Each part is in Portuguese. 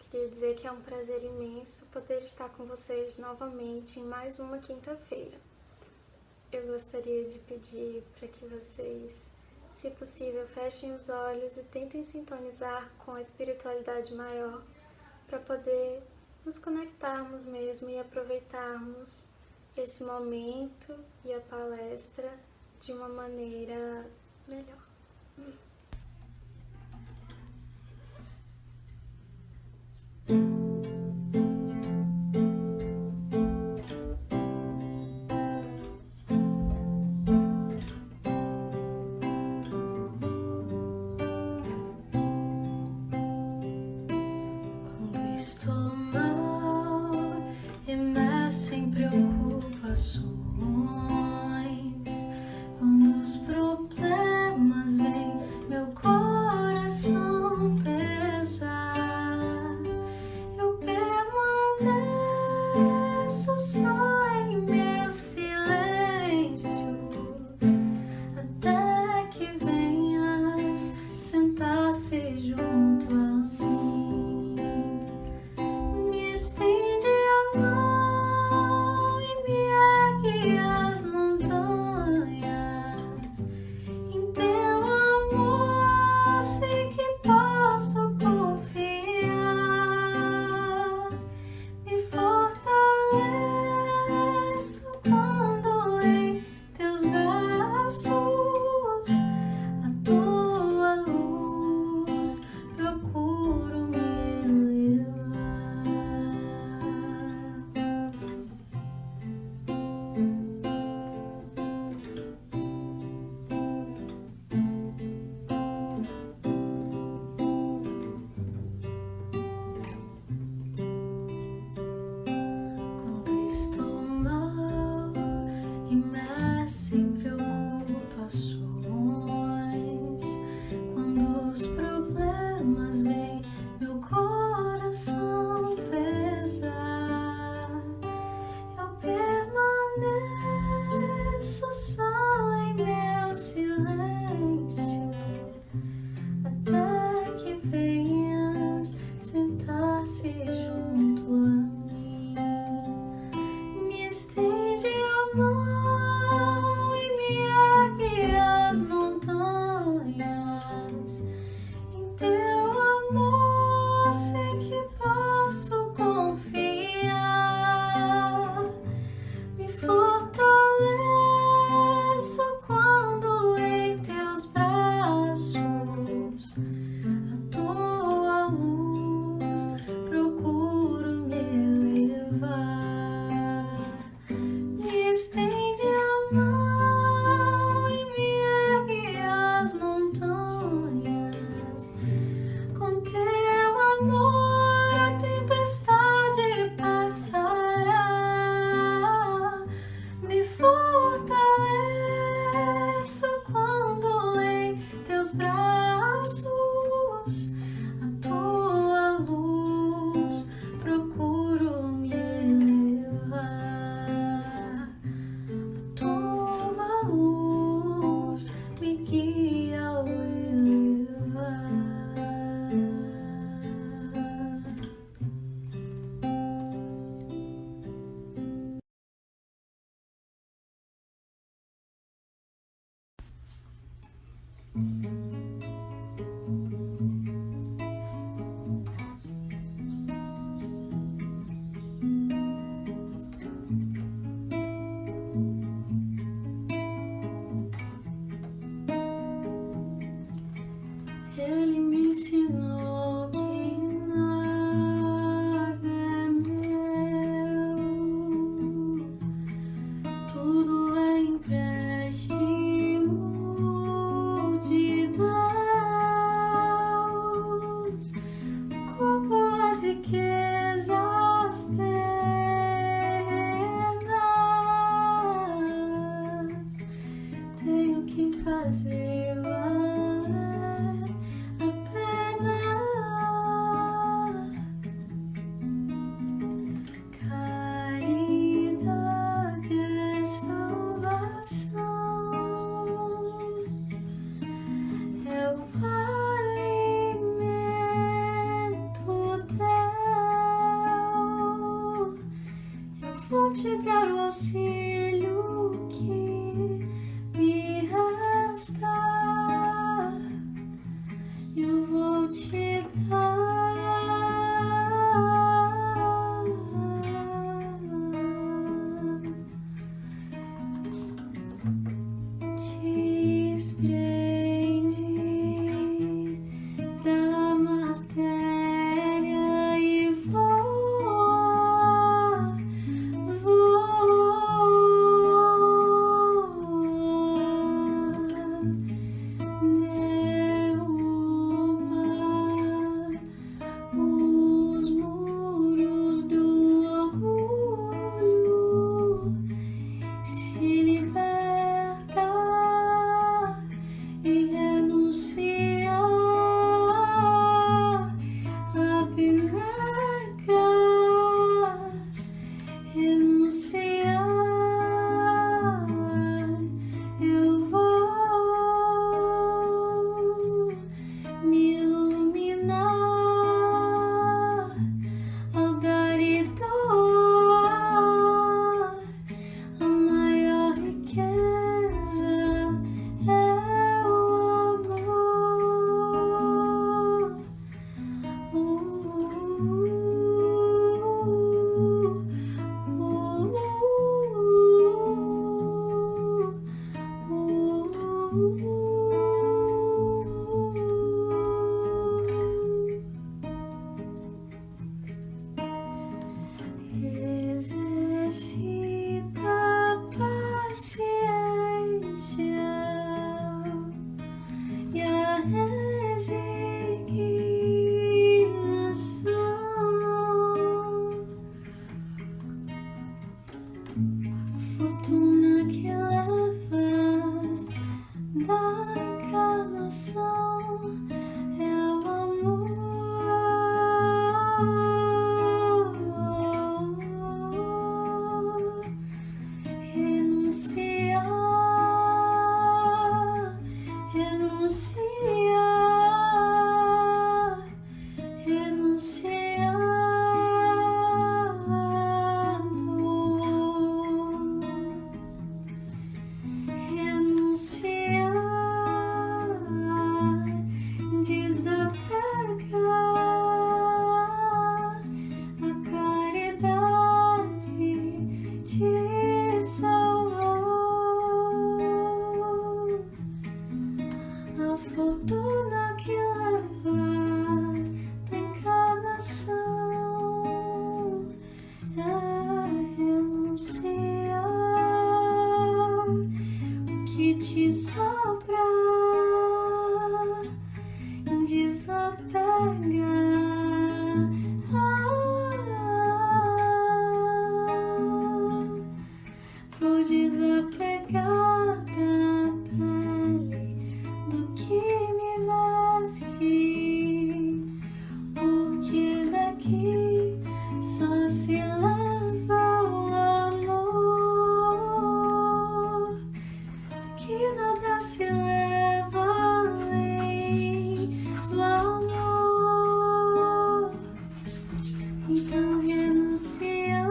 Queria dizer que é um prazer imenso poder estar com vocês novamente em mais uma quinta-feira. Eu gostaria de pedir para que vocês, se possível, fechem os olhos e tentem sintonizar com a espiritualidade maior para poder nos conectarmos mesmo e aproveitarmos esse momento e a palestra de uma maneira melhor. Quando estou mal e imersa em preocupações, quando os problemas vêm, meu coração pesar, eu permaneço só em meu silêncio, até que venhas sentar-se junto a mim. Me estende a mão e me ergue as montanhas. Em teu amor sei que posso confiar. Me fortaleço quando em teus braços a tua luz procuro me elevar. Quando estou mal, imersa em preocupações, quando os problemas vêm, meu coração pesar, eu permaneço só em meu silêncio, até que venhas sentar-se junto a mim. Me estende a mão e me ergue as montanhas. Em teu amor sei que posso confiar. Me fortaleço quando em teus braços a tua luz procuro me auxílio que me resta, eu vou te dar. Te desprende da matéria e voa, voa, derruba os muros do orgulho, se liberta e renuncia abnega, renuncia, eu vou me iluminar ao dar e doar. A maior riqueza é o amor. Exercita a paciência e a resignação, fortuna que levas da encarnação é o amor. Renuncia, renuncia, renunciando, renunciar, desapegar, a caridade te salvou. A fortuna que levas da encarnação é renunciar o que te sobra, desapega. Vou desapegar da pele do que me veste, porque daqui só se leva o amor, que nada se leva além do amor. Então renuncia,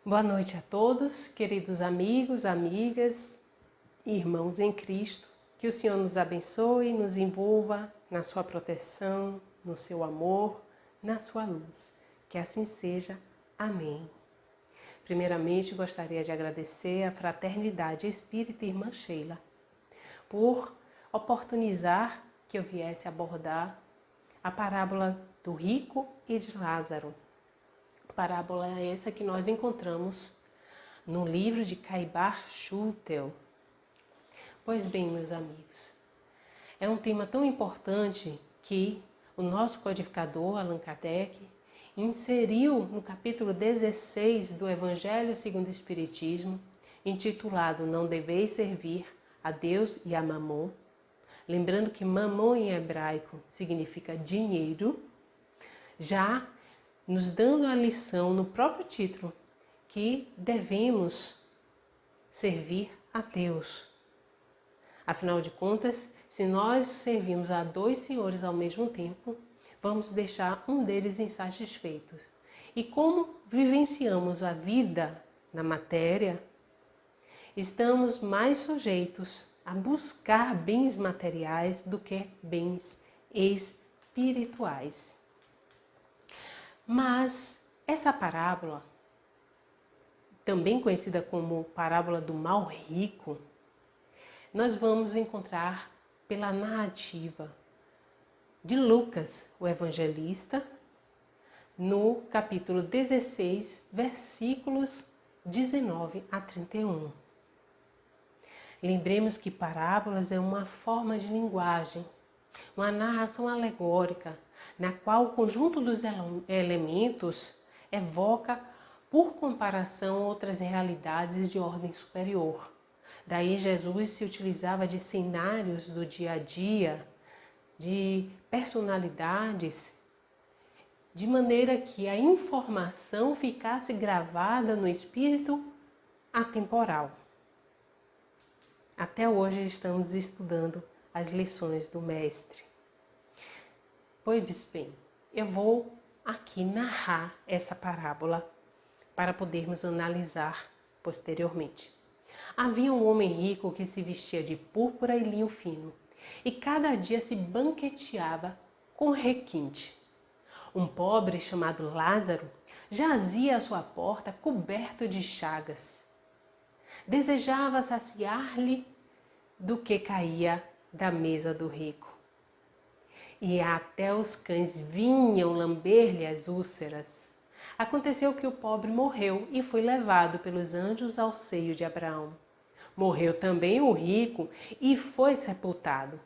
Boa noite a todos, queridos amigos, amigas, irmãos em Cristo. Que o Senhor nos abençoe, nos envolva na sua proteção, no seu amor, na sua luz. Que assim seja. Amém. Primeiramente, gostaria de agradecer à Fraternidade Espírita Irmã Sheila por oportunizar que eu viesse abordar a parábola do rico e de Lázaro. Parábola essa que nós encontramos no livro de Caibar Schutel. Pois bem, meus amigos, é um tema tão importante que o nosso codificador, Allan Kardec, inseriu no capítulo 16 do Evangelho segundo o Espiritismo, intitulado Não deveis servir a Deus e a Mamon. Lembrando que Mamon em hebraico significa dinheiro, já nos dando a lição no próprio título que devemos servir a Deus. Afinal de contas, se nós servimos a dois senhores ao mesmo tempo, vamos deixar um deles insatisfeito. E como vivenciamos a vida na matéria, estamos mais sujeitos a buscar bens materiais do que bens espirituais. Mas essa parábola, também conhecida como parábola do mal rico, nós vamos encontrar pela narrativa de Lucas, o evangelista, no capítulo 16, versículos 19 a 31. Lembremos que parábolas é uma forma de linguagem, uma narração alegórica, na qual o conjunto dos elementos evoca, por comparação, outras realidades de ordem superior. Daí Jesus se utilizava de cenários do dia a dia, de personalidades, de maneira que a informação ficasse gravada no espírito atemporal. Até hoje estamos estudando as lições do Mestre. Pois bem, eu vou aqui narrar essa parábola para podermos analisar posteriormente. Havia um homem rico que se vestia de púrpura e linho fino e cada dia se banqueteava com requinte. Um pobre chamado Lázaro jazia à sua porta coberto de chagas. Desejava saciar-lhe do que caía da mesa do rico. E até os cães vinham lamber-lhe as úlceras. Aconteceu que o pobre morreu e foi levado pelos anjos ao seio de Abraão. Morreu também o rico e foi sepultado.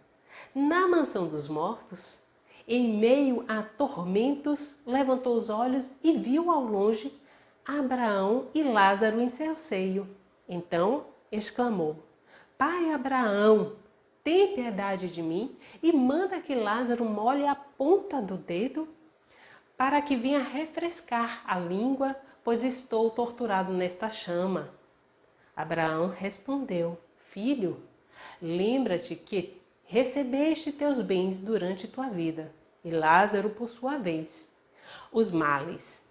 Na mansão dos mortos, em meio a tormentos, levantou os olhos e viu ao longe Abraão e Lázaro em seu seio. Então exclamou: Pai Abraão, tem piedade de mim e manda que Lázaro molhe a ponta do dedo para que venha refrescar a língua, pois estou torturado nesta chama. Abraão respondeu: Filho, lembra-te que recebeste teus bens durante tua vida, e Lázaro, por sua vez, os males.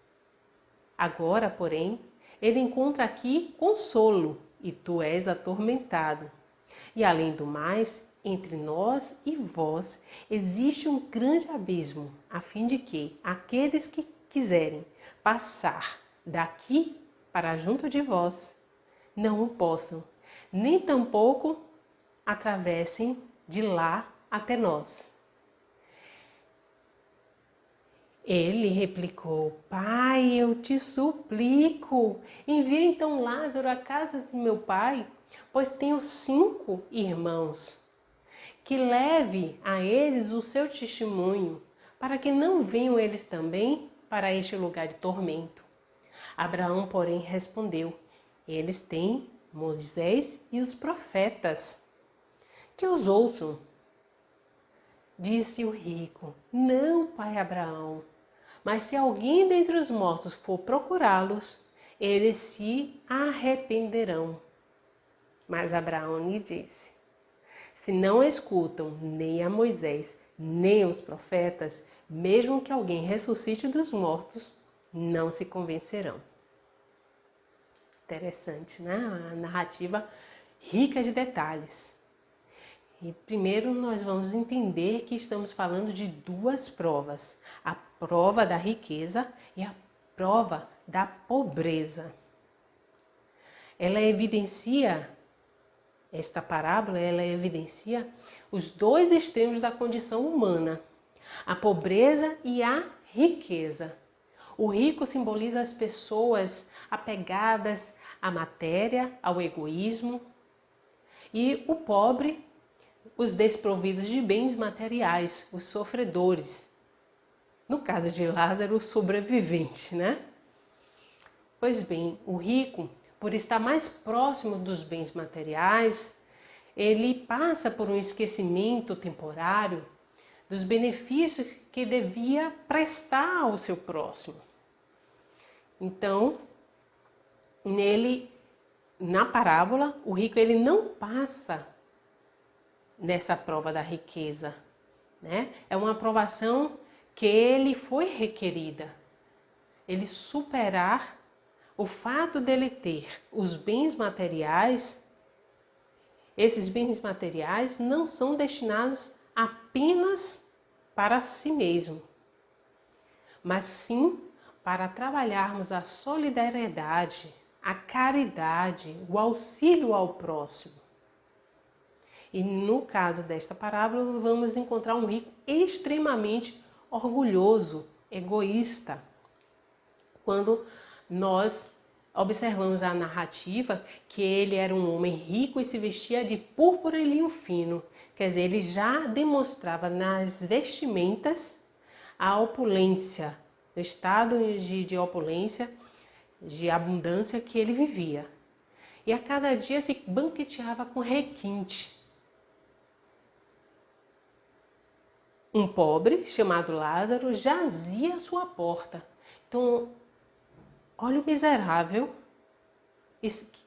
Agora, porém, ele encontra aqui consolo, e tu és atormentado. E além do mais, entre nós e vós existe um grande abismo, a fim de que aqueles que quiserem passar daqui para junto de vós não o possam, nem tampouco atravessem de lá até nós. Ele replicou: Pai, eu te suplico, envia então Lázaro à casa de meu pai, pois tenho 5 irmãos. Que leve a eles o seu testemunho, para que não venham eles também para este lugar de tormento. Abraão, porém, respondeu: Eles têm Moisés e os profetas, que os ouçam. Disse o rico: Não, pai Abraão, mas se alguém dentre os mortos for procurá-los, eles se arrependerão. Mas Abraão lhe disse: Se não escutam nem a Moisés, nem os profetas, mesmo que alguém ressuscite dos mortos, não se convencerão. Interessante, né? A narrativa rica de detalhes. E primeiro nós vamos entender que estamos falando de 2 provas. A prova da riqueza e a prova da pobreza. Esta parábola evidencia os 2 extremos da condição humana. a pobreza e a riqueza. O rico simboliza as pessoas apegadas à matéria, ao egoísmo, e o pobre, os desprovidos de bens materiais, os sofredores. No caso de Lázaro, o sobrevivente, né? Pois bem, o rico, por estar mais próximo dos bens materiais, ele passa por um esquecimento temporário dos benefícios que devia prestar ao seu próximo. Então, na parábola, o rico ele não passa nessa prova da riqueza, né? É uma aprovação que ele foi requerida. Ele superar o fato dele ter os bens materiais. Esses bens materiais não são destinados apenas para si mesmo, mas sim para trabalharmos a solidariedade, a caridade, o auxílio ao próximo. E no caso desta parábola, vamos encontrar um rico extremamente orgulhoso, egoísta. Quando nós observamos a narrativa que ele era um homem rico e se vestia de púrpura e linho fino. Quer dizer, ele já demonstrava nas vestimentas a opulência, o estado de opulência, de abundância que ele vivia. E a cada dia se banqueteava com requinte. Um pobre, chamado Lázaro, jazia à sua porta. Então, olha o miserável,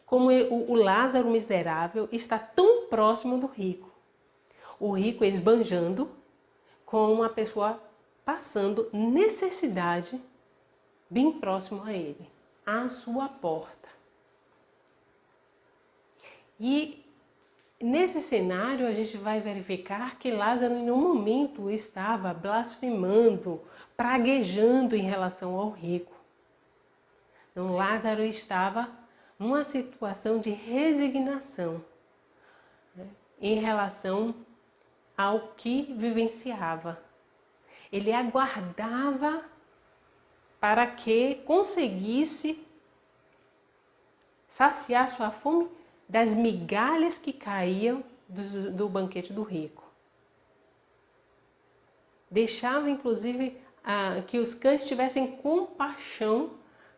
como o Lázaro miserável está tão próximo do rico. O rico esbanjando com uma pessoa passando necessidade bem próximo a ele, à sua porta. E nesse cenário a gente vai verificar que Lázaro em um momento estava blasfemando, praguejando em relação ao rico. Então Lázaro estava numa situação de resignação, né, em relação ao que vivenciava. Ele aguardava para que conseguisse saciar sua fome das migalhas que caíam do banquete do rico. Deixava, inclusive, que os cães tivessem compaixão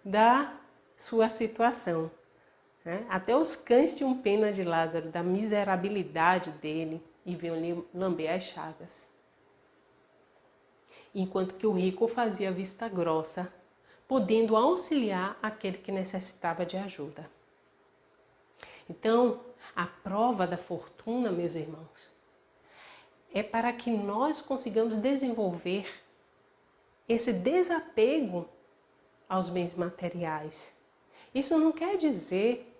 da sua situação. Né? Até os cães tinham pena de Lázaro, da miserabilidade dele, e vinham lhe lamber as chagas. Enquanto que o rico fazia vista grossa, podendo auxiliar aquele que necessitava de ajuda. Então, a prova da fortuna, meus irmãos, é para que nós consigamos desenvolver esse desapego aos bens materiais. Isso não quer dizer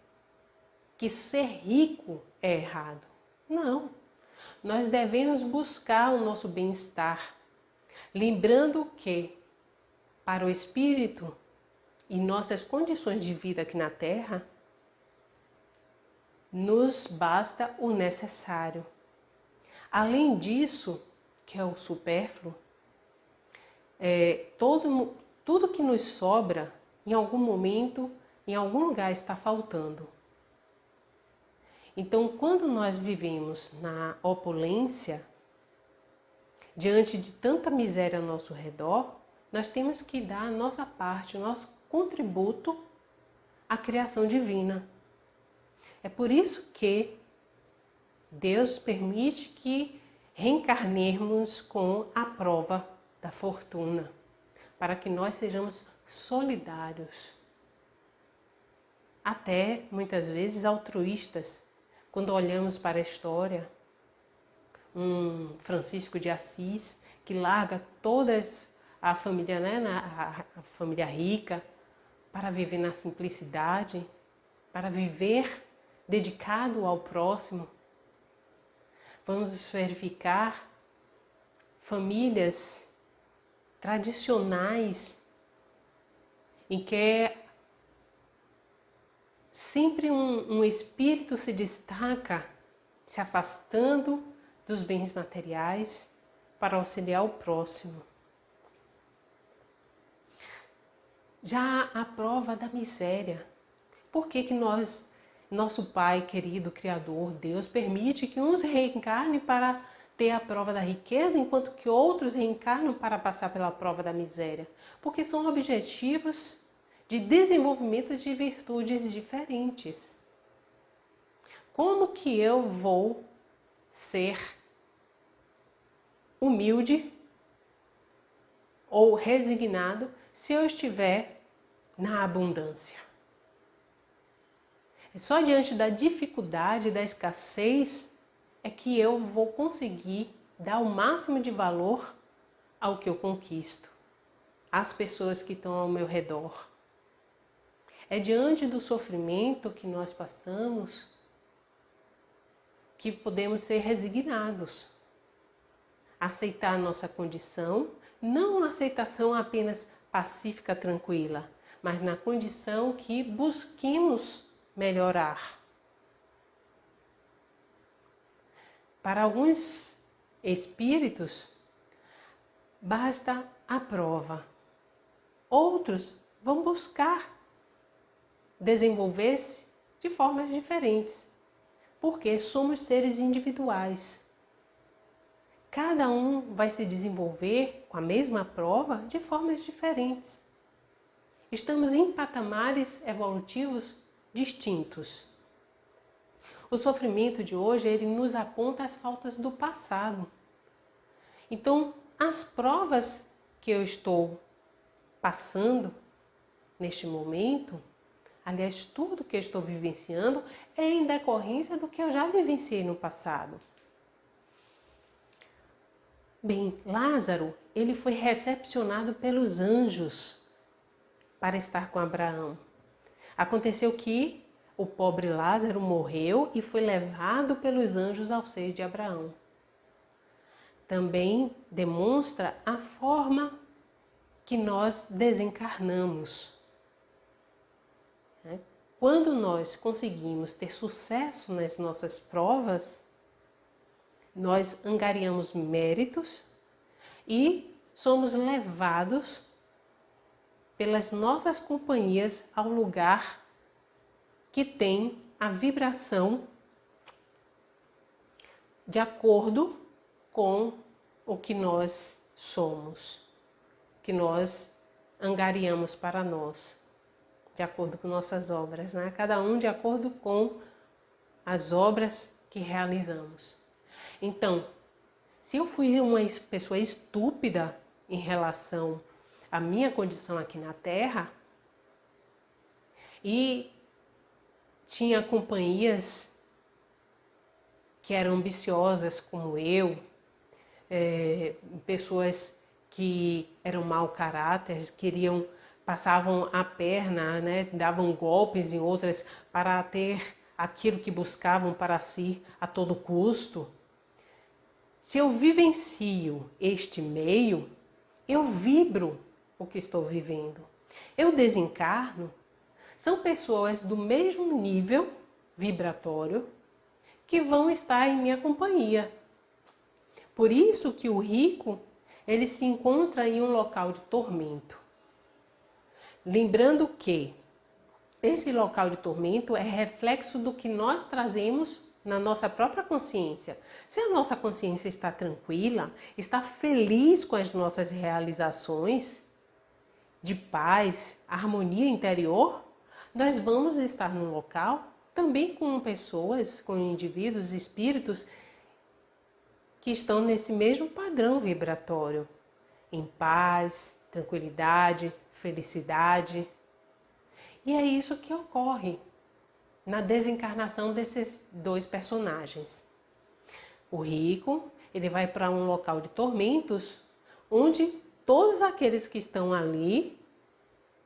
que ser rico é errado. Não. Nós devemos buscar o nosso bem-estar, lembrando que, para o espírito e nossas condições de vida aqui na Terra, nos basta o necessário. Além disso, que é o supérfluo, tudo que nos sobra, em algum momento, em algum lugar está faltando. Então, quando nós vivemos na opulência, diante de tanta miséria ao nosso redor, nós temos que dar a nossa parte, o nosso contributo à criação divina. É por isso que Deus permite que reencarnemos com a prova da fortuna, para que nós sejamos solidários, até muitas vezes altruístas. Quando olhamos para a história, um Francisco de Assis que larga toda a família, né, a família rica, para viver na simplicidade, para viver dedicado ao próximo. Vamos verificar famílias tradicionais em que sempre um espírito se destaca, se afastando dos bens materiais, para auxiliar o próximo. Já a prova da miséria. Por que nosso Pai querido, Criador, Deus, permite que uns reencarnem para ter a prova da riqueza, enquanto que outros reencarnam para passar pela prova da miséria? Porque são objetivos de desenvolvimento de virtudes diferentes. Como que eu vou ser humilde ou resignado se eu estiver na abundância? É só diante da dificuldade, da escassez, é que eu vou conseguir dar o máximo de valor ao que eu conquisto, às pessoas que estão ao meu redor. É diante do sofrimento que nós passamos que podemos ser resignados, aceitar a nossa condição, não uma aceitação apenas pacífica, tranquila, mas na condição que busquemos melhorar. Para alguns espíritos, basta a prova. Outros vão buscar desenvolver-se de formas diferentes, porque somos seres individuais. Cada um vai se desenvolver com a mesma prova de formas diferentes. Estamos em patamares evolutivos distintos. O sofrimento de hoje, ele nos aponta as faltas do passado. Então, as provas que eu estou passando neste momento, aliás, tudo que eu estou vivenciando é em decorrência do que eu já vivenciei no passado. Bem, Lázaro, ele foi recepcionado pelos anjos para estar com Abraão. Aconteceu que o pobre Lázaro morreu e foi levado pelos anjos ao seio de Abraão. Também demonstra a forma que nós desencarnamos. Quando nós conseguimos ter sucesso nas nossas provas, nós angariamos méritos e somos levados pelas nossas companhias ao lugar que tem a vibração de acordo com o que nós somos, que nós angariamos para nós, de acordo com nossas obras, né? Cada um de acordo com as obras que realizamos. Então, se eu fui uma pessoa estúpida em relação à minha condição aqui na Terra e tinha companhias que eram ambiciosas como eu, pessoas que eram mau caráter, passavam a perna, né, davam golpes em outras para ter aquilo que buscavam para si a todo custo. Se eu vivencio este meio, eu vibro o que estou vivendo. Eu desencarno, são pessoas do mesmo nível vibratório que vão estar em minha companhia. Por isso que o rico, ele se encontra em um local de tormento. Lembrando que esse local de tormento é reflexo do que nós trazemos na nossa própria consciência. Se a nossa consciência está tranquila, está feliz com as nossas realizações, de paz, harmonia interior, nós vamos estar num local também com pessoas, com indivíduos, espíritos que estão nesse mesmo padrão vibratório, em paz, tranquilidade, felicidade. E é isso que ocorre na desencarnação desses dois personagens. O rico, ele vai para um local de tormentos, onde todos aqueles que estão ali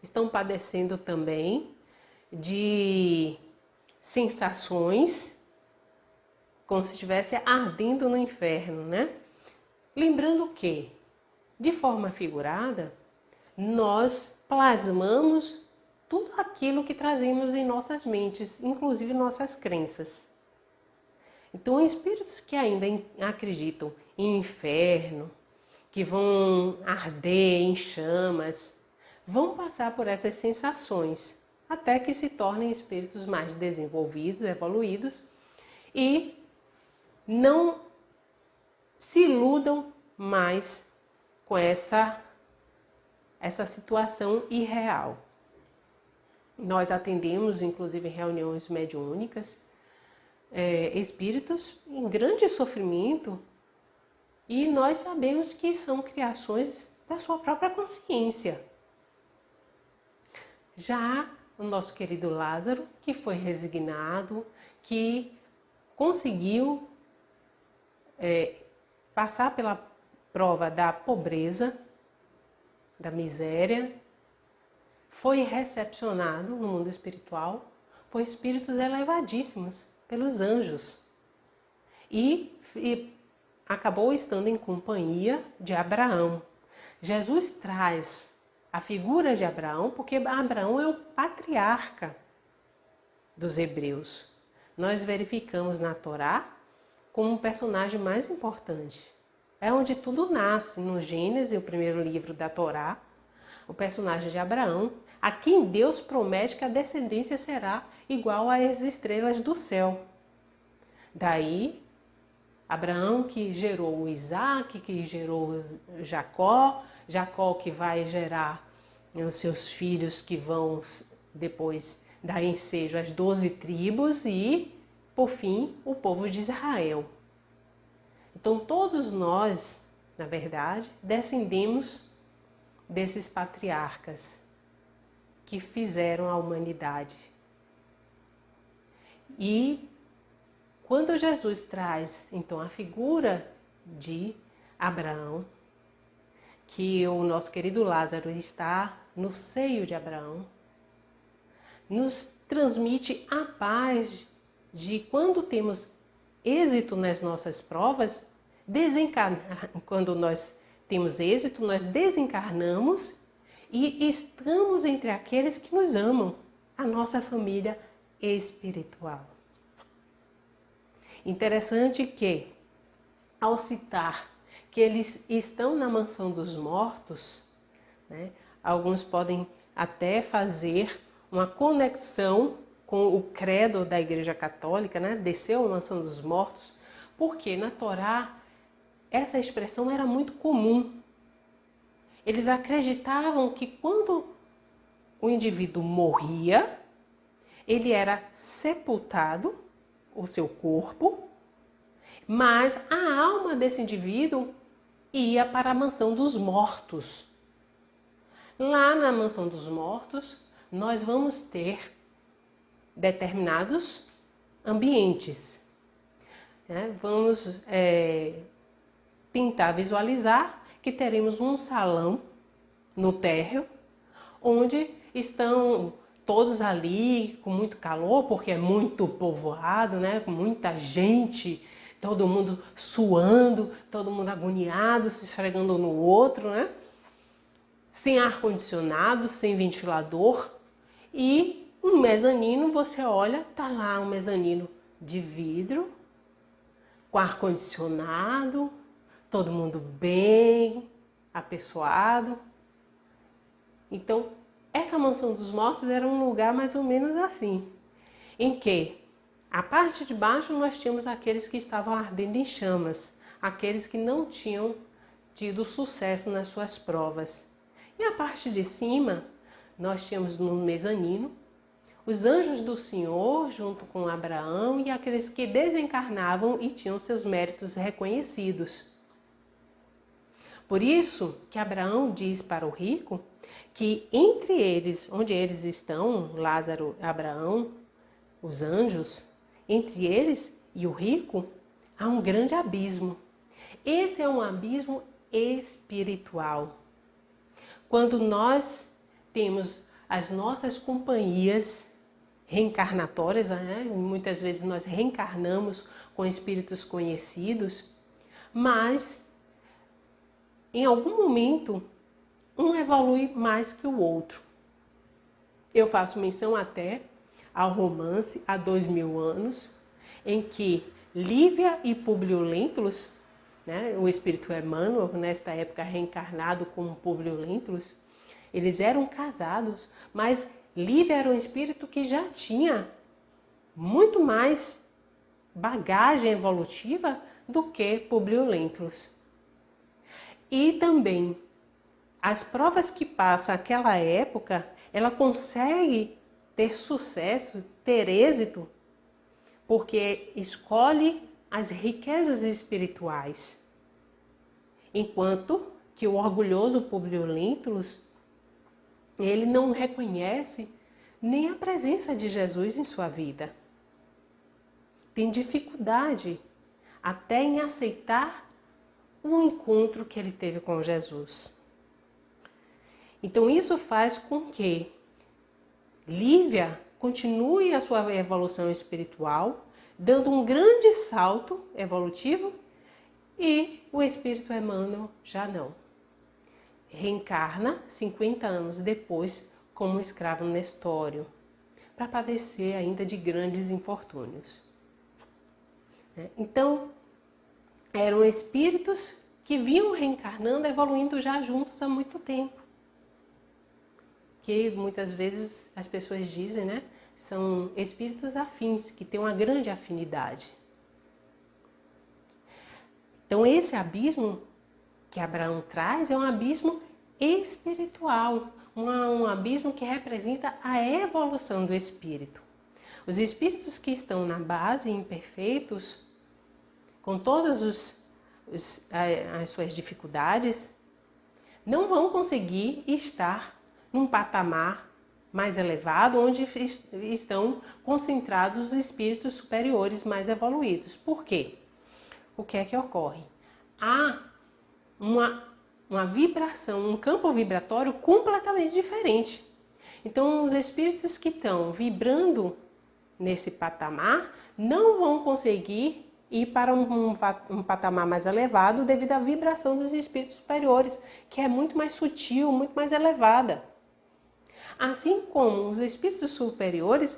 estão padecendo também de sensações como se estivesse ardendo no inferno, né? Lembrando que, de forma figurada, nós plasmamos tudo aquilo que trazemos em nossas mentes, inclusive nossas crenças. Então, espíritos que ainda acreditam em inferno, que vão arder em chamas, vão passar por essas sensações, até que se tornem espíritos mais desenvolvidos, evoluídos, e não se iludam mais com essa situação irreal. Nós atendemos, inclusive, em reuniões mediúnicas, espíritos em grande sofrimento, e nós sabemos que são criações da sua própria consciência. Já o nosso querido Lázaro, que foi resignado, que conseguiu passar pela prova da pobreza, da miséria, foi recepcionado no mundo espiritual por espíritos elevadíssimos, pelos anjos, e acabou estando em companhia de Abraão. Jesus traz a figura de Abraão porque Abraão é o patriarca dos hebreus. Nós verificamos na Torá como um personagem mais importante. É onde tudo nasce, no Gênesis, o primeiro livro da Torá, o personagem de Abraão, a quem Deus promete que a descendência será igual às estrelas do céu. Daí, Abraão que gerou Isaac, que gerou Jacó, Jacó que vai gerar os seus filhos que vão depois dar ensejo às 12 tribos e, por fim, o povo de Israel. Então, todos nós, na verdade, descendemos desses patriarcas que fizeram a humanidade. E quando Jesus traz, então, a figura de Abraão, que o nosso querido Lázaro está no seio de Abraão, nos transmite a paz de quando temos êxito nas nossas provas, quando nós temos êxito, nós desencarnamos e estamos entre aqueles que nos amam, a nossa família espiritual. Interessante que, ao citar que eles estão na mansão dos mortos, né, alguns podem até fazer uma conexão com o credo da Igreja Católica, né, desceu a mansão dos mortos, porque na Torá essa expressão era muito comum. Eles acreditavam que quando o indivíduo morria, ele era sepultado, o seu corpo, mas a alma desse indivíduo ia para a mansão dos mortos. Lá na mansão dos mortos, nós vamos ter determinados ambientes. Vamos tentar visualizar que teremos um salão no térreo, onde estão todos ali com muito calor, porque é muito povoado, né? Com muita gente, todo mundo suando, todo mundo agoniado, se esfregando um no outro, né? Sem ar-condicionado, sem ventilador. E um mezanino, você olha, tá lá um mezanino de vidro, com ar-condicionado, todo mundo bem apessoado. Então, essa mansão dos mortos era um lugar mais ou menos assim, em que a parte de baixo nós tínhamos aqueles que estavam ardendo em chamas, aqueles que não tinham tido sucesso nas suas provas. E a parte de cima, nós tínhamos no mezanino os anjos do Senhor junto com Abraão e aqueles que desencarnavam e tinham seus méritos reconhecidos. Por isso que Abraão diz para o rico que entre eles, onde eles estão, Lázaro, Abraão, os anjos, entre eles e o rico, há um grande abismo. Esse é um abismo espiritual. Quando nós temos as nossas companhias reencarnatórias, né? Muitas vezes nós reencarnamos com espíritos conhecidos, mas em algum momento um evolui mais que o outro. Eu faço menção até ao romance Há 2000 anos, em que Lívia e Públio Lentulus né? O espírito Emmanuel, nesta época reencarnado como Públio Lentulus, eles eram casados, mas Lívia era um espírito que já tinha muito mais bagagem evolutiva do que Públio Lentulus. E também as provas que passa aquela época, ela consegue ter sucesso, ter êxito, porque escolhe as riquezas espirituais. Enquanto que o orgulhoso Públio Lentulus, ele não reconhece nem a presença de Jesus em sua vida. Tem dificuldade até em aceitar o encontro que ele teve com Jesus. Então isso faz com que Lívia continue a sua evolução espiritual, dando um grande salto evolutivo, e o espírito Emmanuel já não. Reencarna 50 anos depois como escravo Nestório, para padecer ainda de grandes infortúnios. Então, eram espíritos que vinham reencarnando, evoluindo já juntos há muito tempo. Que muitas vezes as pessoas dizem, né? São espíritos afins, que têm uma grande afinidade. Então, esse abismo que Abraão traz é um abismo espiritual, um abismo que representa a evolução do espírito. Os espíritos que estão na base, imperfeitos, com todas as suas dificuldades, não vão conseguir estar num patamar mais elevado, onde estão concentrados os espíritos superiores mais evoluídos. Por quê? O que é que ocorre? Há uma vibração, um campo vibratório completamente diferente. Então, os espíritos que estão vibrando nesse patamar não vão conseguir ir para um patamar mais elevado devido à vibração dos espíritos superiores, que é muito mais sutil, muito mais elevada. Assim como os espíritos superiores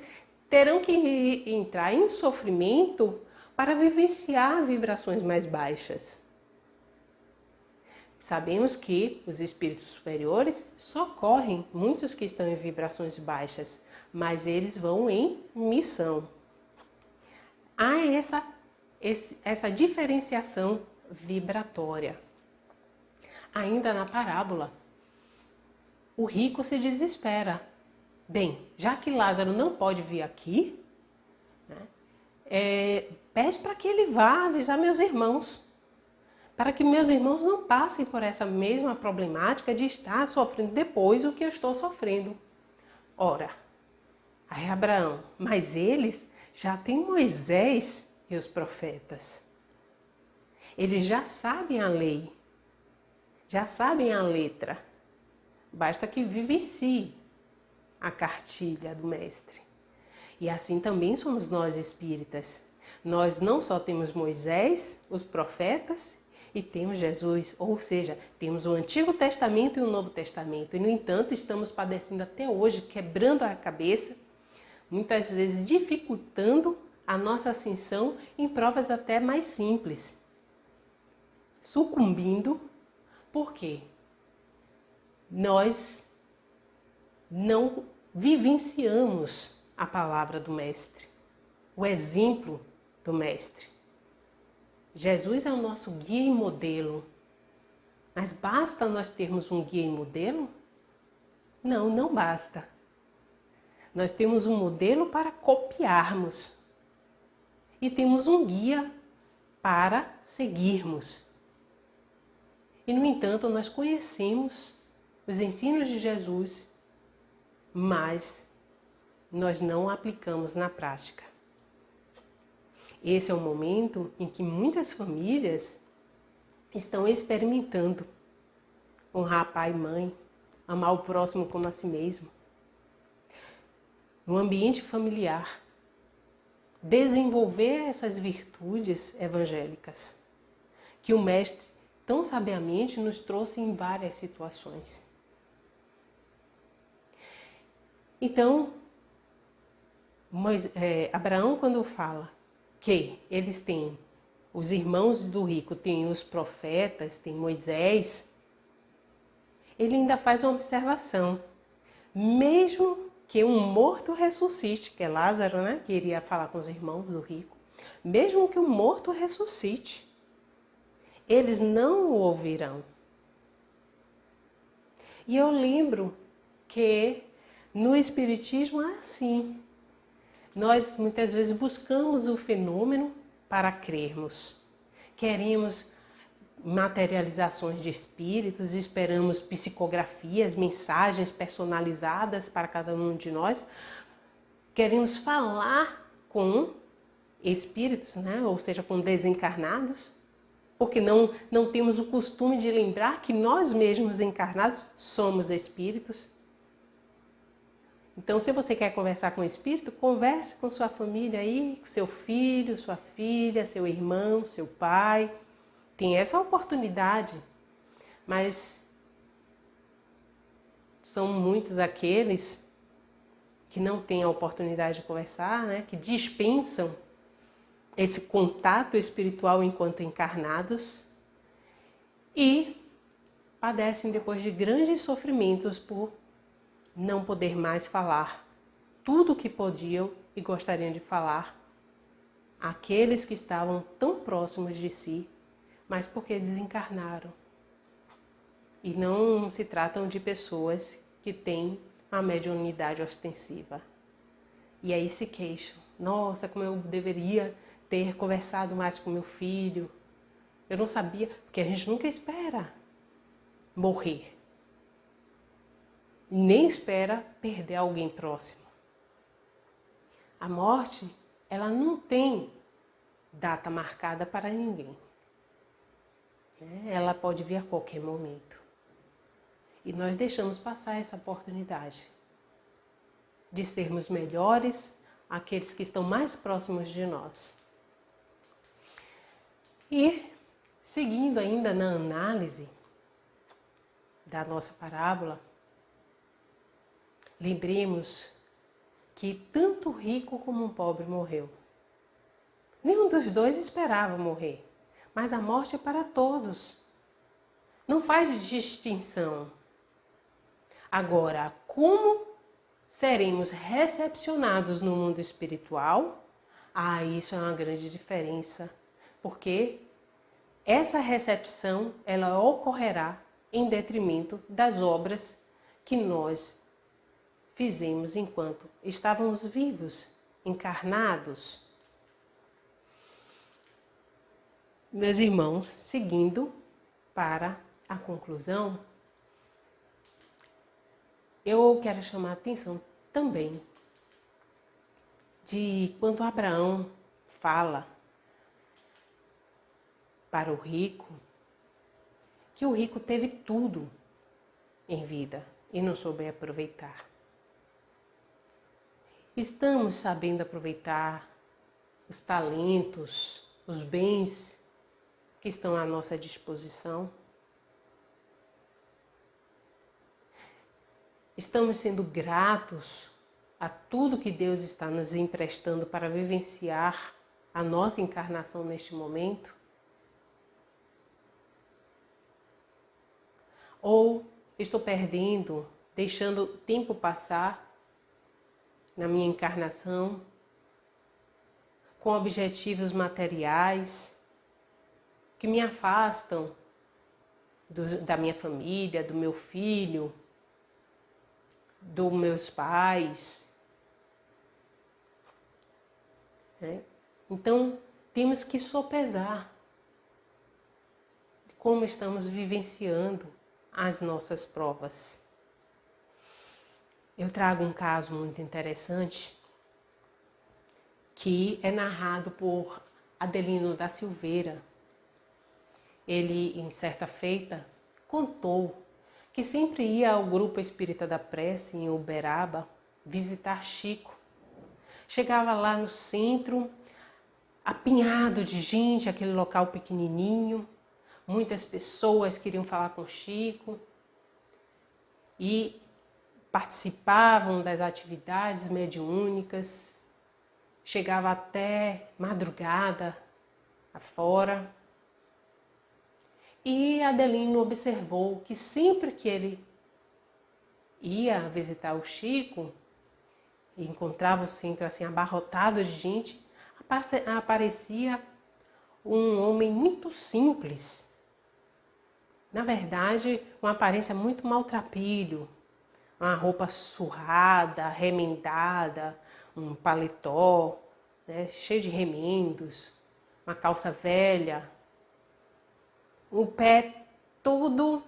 terão que entrar em sofrimento para vivenciar vibrações mais baixas. Sabemos que os espíritos superiores socorrem muitos que estão em vibrações baixas, mas eles vão em missão. Há essa diferenciação vibratória. Ainda na parábola, o rico se desespera. Bem, já que Lázaro não pode vir aqui, né, pede para que ele vá avisar meus irmãos, para que meus irmãos não passem por essa mesma problemática de estar sofrendo depois o que eu estou sofrendo. Ora, aí Abraão, mas eles já têm Moisés e os profetas. Eles já sabem a lei, já sabem a letra. Basta que vivencie a cartilha do Mestre. E assim também somos nós espíritas. Nós não só temos Moisés, os profetas, e temos Jesus, ou seja, temos o Antigo Testamento e o Novo Testamento. E, no entanto, estamos padecendo até hoje, quebrando a cabeça, muitas vezes dificultando a nossa ascensão em provas até mais simples. Sucumbindo, por quê? Nós não vivenciamos a palavra do Mestre, o exemplo do Mestre. Jesus é o nosso guia e modelo, mas basta nós termos um guia e modelo? Não, não basta. Nós temos um modelo para copiarmos e temos um guia para seguirmos. E, no entanto, nós conhecemos os ensinos de Jesus, mas nós não aplicamos na prática. Esse é o momento em que muitas famílias estão experimentando honrar pai e mãe, amar o próximo como a si mesmo. No ambiente familiar, desenvolver essas virtudes evangélicas que o Mestre tão sabiamente nos trouxe em várias situações. Então, Abraão, quando fala que eles têm os irmãos do rico têm os profetas, tem Moisés, ele ainda faz uma observação. Mesmo que um morto ressuscite, que é Lázaro, né? Que iria falar com os irmãos do rico. Mesmo que um morto ressuscite, eles não o ouvirão. E eu lembro que no Espiritismo é assim. Nós muitas vezes buscamos o fenômeno para crermos. Queremos materializações de espíritos, esperamos psicografias, mensagens personalizadas para cada um de nós. Queremos falar com espíritos, né? Ou seja, com desencarnados, porque não temos o costume de lembrar que nós mesmos encarnados somos espíritos. Então, se você quer conversar com o espírito, converse com sua família aí, com seu filho, sua filha, seu irmão, seu pai. Tem essa oportunidade, mas são muitos aqueles que não têm a oportunidade de conversar, né? Que dispensam esse contato espiritual enquanto encarnados e padecem depois de grandes sofrimentos por não poder mais falar tudo o que podiam e gostariam de falar àqueles que estavam tão próximos de si, mas porque desencarnaram. E não se tratam de pessoas que têm a mediunidade ostensiva. E aí se queixam. Nossa, como eu deveria ter conversado mais com meu filho. Eu não sabia, porque a gente nunca espera morrer. Nem espera perder alguém próximo. A morte, ela não tem data marcada para ninguém. Ela pode vir a qualquer momento. E nós deixamos passar essa oportunidade de sermos melhores àqueles que estão mais próximos de nós. E, seguindo ainda na análise da nossa parábola, lembremos que tanto o rico como o pobre morreu. Nenhum dos dois esperava morrer, mas a morte é para todos. Não faz distinção. Agora, como seremos recepcionados no mundo espiritual? Isso é uma grande diferença, porque essa recepção ela ocorrerá em detrimento das obras que nós fizemos enquanto estávamos vivos, encarnados. Meus irmãos, seguindo para a conclusão, eu quero chamar a atenção também de quando Abraão fala para o rico, que o rico teve tudo em vida e não soube aproveitar. Estamos sabendo aproveitar os talentos, os bens que estão à nossa disposição? Estamos sendo gratos a tudo que Deus está nos emprestando para vivenciar a nossa encarnação neste momento? Ou estou perdendo, deixando o tempo passar na minha encarnação com objetivos materiais que me afastam da minha família, do meu filho, dos meus pais? Então, temos que sopesar como estamos vivenciando as nossas provas. Eu trago um caso muito interessante que é narrado por Adelino da Silveira. Ele, em certa feita, contou que sempre ia ao Grupo Espírita da Prece, em Uberaba, visitar Chico. Chegava lá no centro, apinhado de gente, aquele local pequenininho, muitas pessoas queriam falar com Chico e participavam das atividades mediúnicas. Chegava até madrugada afora. E Adelino observou que sempre que ele ia visitar o Chico e encontrava o centro assim abarrotado de gente, aparecia um homem muito simples. Na verdade, uma aparência muito maltrapilho, uma roupa surrada, remendada, um paletó, né, cheio de remendos, uma calça velha, o pé todo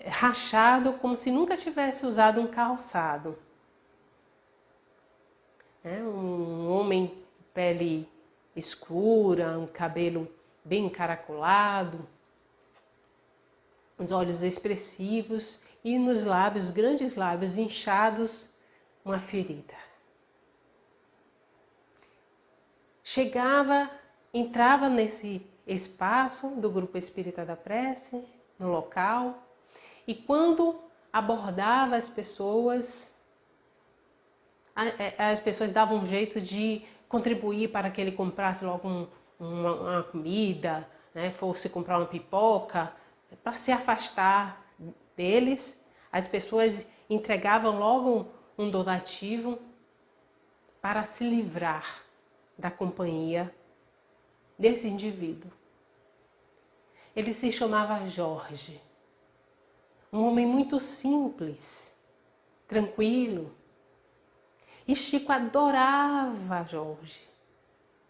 rachado, como se nunca tivesse usado um calçado. Um homem pele escura, um cabelo bem encaracolado, os olhos expressivos e nos lábios, grandes lábios inchados, uma ferida. Entrava nesse espaço do Grupo Espírita da Prece, no local, e quando abordava as pessoas davam um jeito de contribuir para que ele comprasse logo uma comida, né, fosse comprar uma pipoca, para se afastar deles. As pessoas entregavam logo um donativo para se livrar da companhia desse indivíduo. Ele se chamava Jorge, um homem muito simples, tranquilo. E Chico adorava Jorge.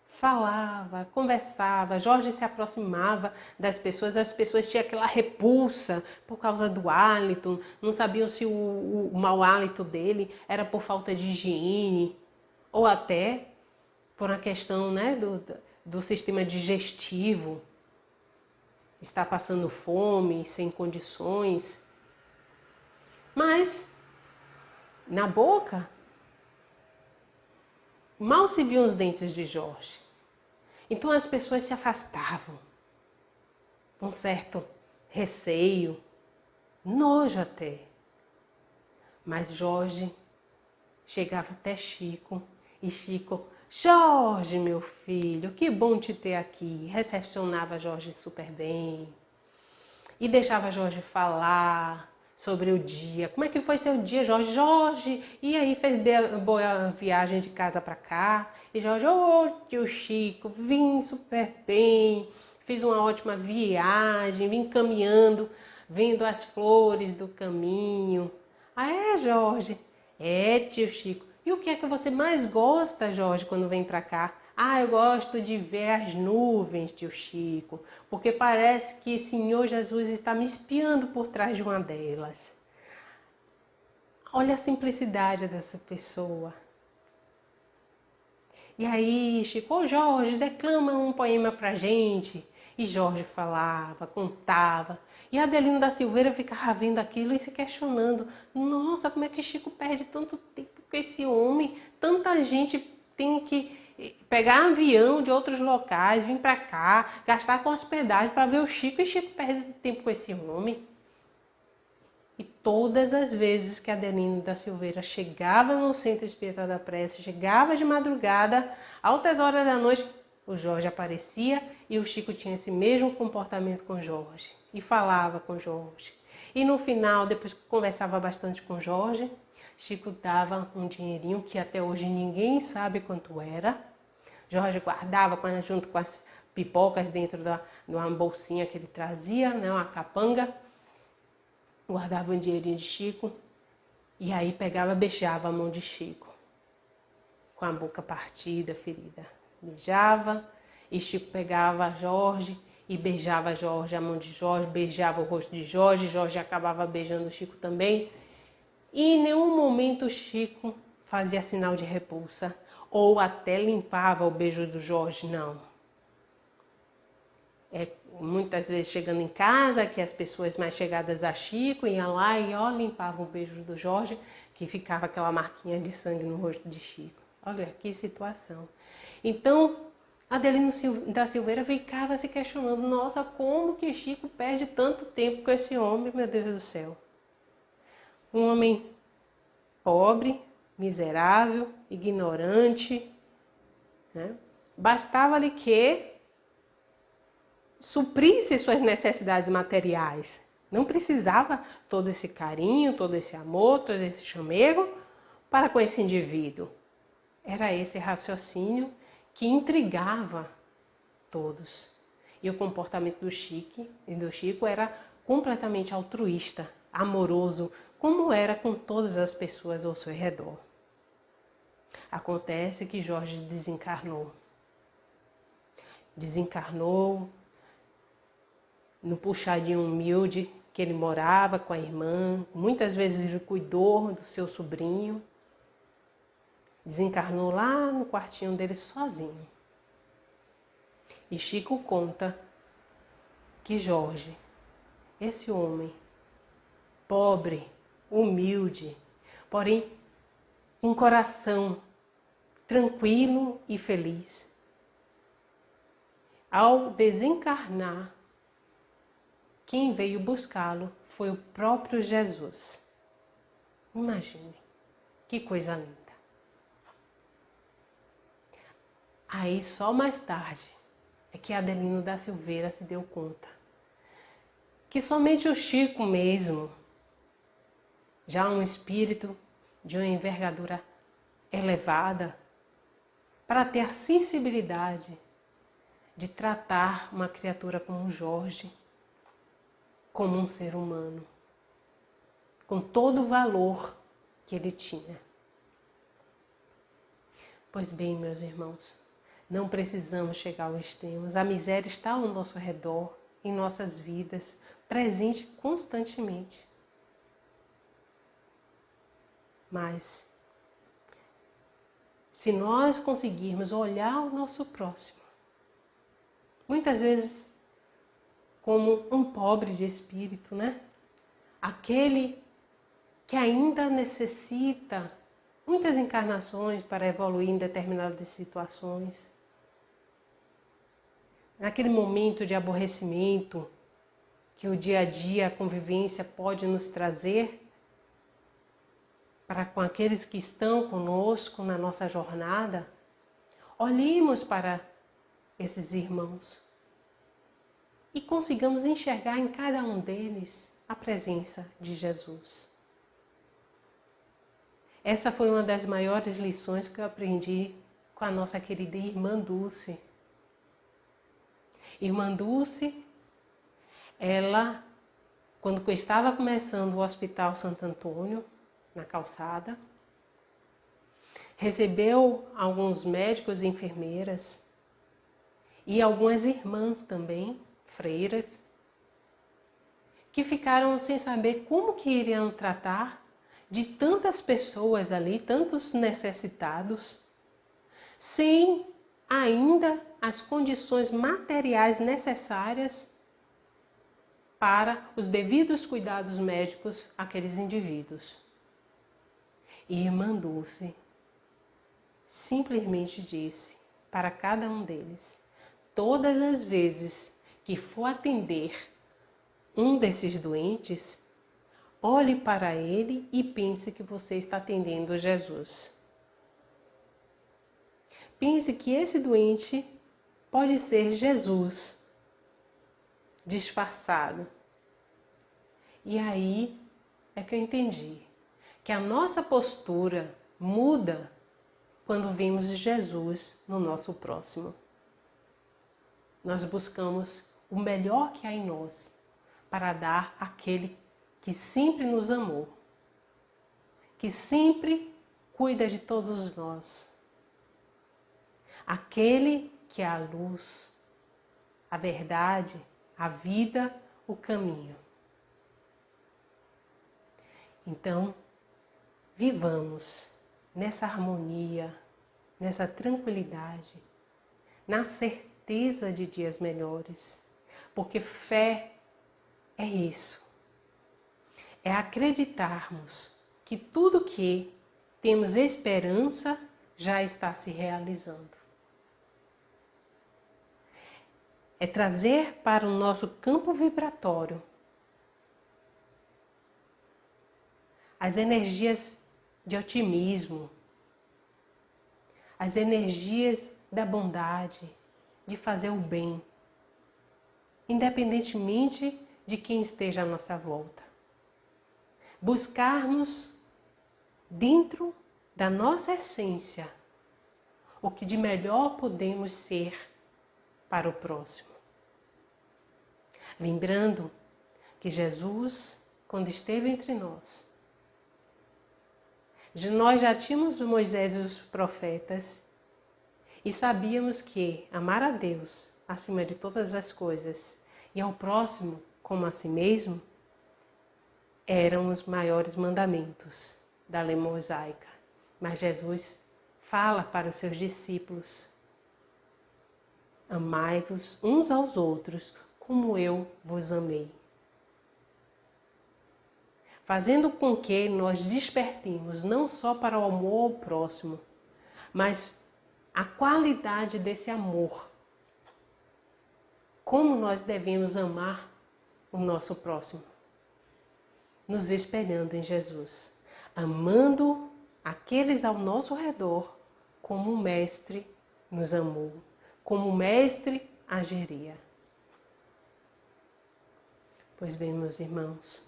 Falava, conversava, Jorge se aproximava das pessoas, as pessoas tinham aquela repulsa por causa do hálito, não sabiam se o mau hálito dele era por falta de higiene ou até por uma questão, né, do sistema digestivo, está passando fome, sem condições. Mas na boca mal se viam os dentes de Jorge. Então as pessoas se afastavam, com certo receio, nojo até. Mas Jorge chegava até Chico e Chico: Jorge, meu filho, que bom te ter aqui. Recepcionava Jorge super bem e deixava Jorge falar sobre o dia. Como é que foi seu dia, Jorge? Jorge, e aí, fez boa viagem de casa para cá? E Jorge: tio Chico, vim super bem, fiz uma ótima viagem, vim caminhando, vendo as flores do caminho. Ah, é, Jorge? É, tio Chico. E o que é que você mais gosta, Jorge, quando vem para cá? Ah, eu gosto de ver as nuvens, tio Chico, porque parece que o Senhor Jesus está me espiando por trás de uma delas. Olha a simplicidade dessa pessoa. E aí, Chico: Jorge, declama um poema pra gente. E Jorge falava, contava. E Adelino da Silveira ficava vendo aquilo e se questionando: nossa, como é que Chico perde tanto tempo com esse homem? Tanta gente tem que pegar avião de outros locais, vir para cá, gastar com hospedagem para ver o Chico, e Chico perde tempo com esse homem. E todas as vezes que Adelino da Silveira chegava no Centro Espírita da Prece, chegava de madrugada, altas horas da noite, o Jorge aparecia e o Chico tinha esse mesmo comportamento com Jorge. E falava com Jorge. E no final, depois que conversava bastante com Jorge, Chico dava um dinheirinho que até hoje ninguém sabe quanto era. Jorge guardava junto com as pipocas dentro de uma bolsinha que ele trazia, né, uma capanga. Guardava um dinheirinho de Chico e aí pegava, beijava a mão de Chico, com a boca partida, ferida. Beijava e Chico pegava Jorge e beijava Jorge, a mão de Jorge, beijava o rosto de Jorge, Jorge acabava beijando o Chico também. E em nenhum momento o Chico fazia sinal de repulsa ou até limpava o beijo do Jorge, não. Muitas vezes chegando em casa, que as pessoas mais chegadas a Chico iam lá e limpavam o beijo do Jorge, que ficava aquela marquinha de sangue no rosto de Chico. Olha que situação. Então, Adelino da Silveira ficava se questionando: nossa, como que Chico perde tanto tempo com esse homem, meu Deus do céu? Um homem pobre, miserável, ignorante, né? Bastava-lhe que suprisse suas necessidades materiais. Não precisava todo esse carinho, todo esse amor, todo esse chamego para com esse indivíduo. Era esse raciocínio que intrigava todos. E o comportamento do Chico era completamente altruísta, amoroso, como era com todas as pessoas ao seu redor. Acontece que Jorge desencarnou. Desencarnou no puxadinho humilde que ele morava com a irmã. Muitas vezes ele cuidou do seu sobrinho. Desencarnou lá no quartinho dele sozinho. E Chico conta que Jorge, esse homem, pobre, humilde, porém um coração tranquilo e feliz, ao desencarnar, quem veio buscá-lo foi o próprio Jesus. Imagine, que coisa linda. Aí só mais tarde é que Adelino da Silveira se deu conta que somente o Chico mesmo, já um espírito de uma envergadura elevada, para ter a sensibilidade de tratar uma criatura como Jorge, como um ser humano, com todo o valor que ele tinha. Pois bem, meus irmãos, não precisamos chegar ao extremo. A miséria está ao nosso redor, em nossas vidas, presente constantemente. Mas, se nós conseguirmos olhar o nosso próximo, muitas vezes como um pobre de espírito, né? Aquele que ainda necessita muitas encarnações para evoluir em determinadas situações. Naquele momento de aborrecimento que o dia a dia, a convivência pode nos trazer para com aqueles que estão conosco na nossa jornada, olhemos para esses irmãos e consigamos enxergar em cada um deles a presença de Jesus. Essa foi uma das maiores lições que eu aprendi com a nossa querida irmã Dulce. Irmã Dulce, ela, quando eu estava começando o Hospital Santo Antônio, na calçada, recebeu alguns médicos e enfermeiras e algumas irmãs também, freiras, que ficaram sem saber como que iriam tratar de tantas pessoas ali, tantos necessitados, sem ainda as condições materiais necessárias para os devidos cuidados médicos àqueles indivíduos. E irmã Dulce simplesmente disse para cada um deles: todas as vezes que for atender um desses doentes, olhe para ele e pense que você está atendendo Jesus. Pense que esse doente pode ser Jesus disfarçado. E aí é que eu entendi que a nossa postura muda quando vemos Jesus no nosso próximo. Nós buscamos o melhor que há em nós para dar àquele que sempre nos amou, que sempre cuida de todos nós. Aquele que é a luz, a verdade, a vida, o caminho. Então, vivamos nessa harmonia, nessa tranquilidade, na certeza de dias melhores, porque fé é isso. É acreditarmos que tudo que temos esperança já está se realizando. É trazer para o nosso campo vibratório as energias de otimismo, as energias da bondade, de fazer o bem. independentemente de quem esteja à nossa volta. Buscarmos dentro da nossa essência o que de melhor podemos ser para o próximo. Lembrando que Jesus, quando esteve entre nós já tínhamos Moisés e os profetas e sabíamos que amar a Deus acima de todas as coisas e ao próximo como a si mesmo eram os maiores mandamentos da lei mosaica. Mas Jesus fala para os seus discípulos: amai-vos uns aos outros como eu vos amei. Fazendo com que nós despertemos não só para o amor ao próximo, mas a qualidade desse amor. Como nós devemos amar o nosso próximo? Nos espelhando em Jesus, amando aqueles ao nosso redor como o Mestre nos amou, como o Mestre agiria. Pois bem, meus irmãos,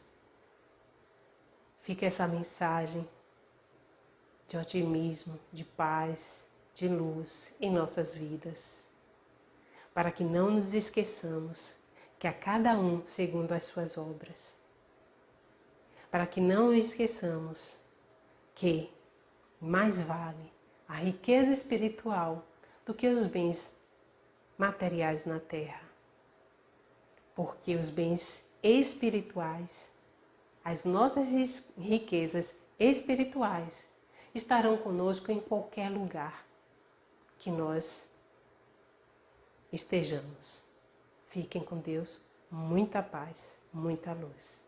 fica essa mensagem de otimismo, de paz, de luz em nossas vidas, para que não nos esqueçamos que a cada um segundo as suas obras, para que não esqueçamos que mais vale a riqueza espiritual do que os bens materiais na terra, porque os bens espirituais, as nossas riquezas espirituais estarão conosco em qualquer lugar que nós estejamos. Fiquem com Deus, muita paz, muita luz.